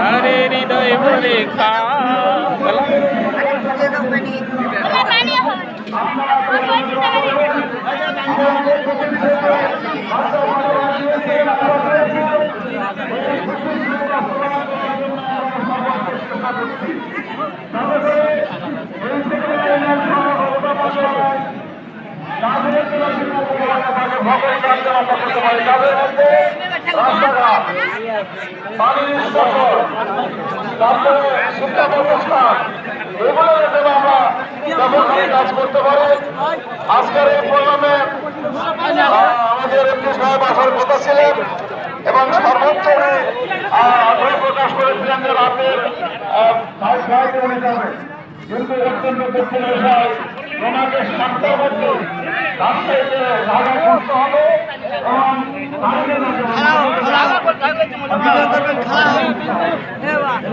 আরে হৃদয় ভরে খা কাজ করতে পারে। আজকের এই প্রোগ্রামে আমাদের এমপি সাহেব আসার কথা ছিলেন এবং সর্বোচ্চ আগ্রহ প্রকাশ করেছিলেন যে রাতের উনি যাবেন, কিন্তু অত্যন্ত দুঃখের বিষয় ওনাকে 7টার মধ্যে রাজশাহীতে ঢাকা করতে হবে এবং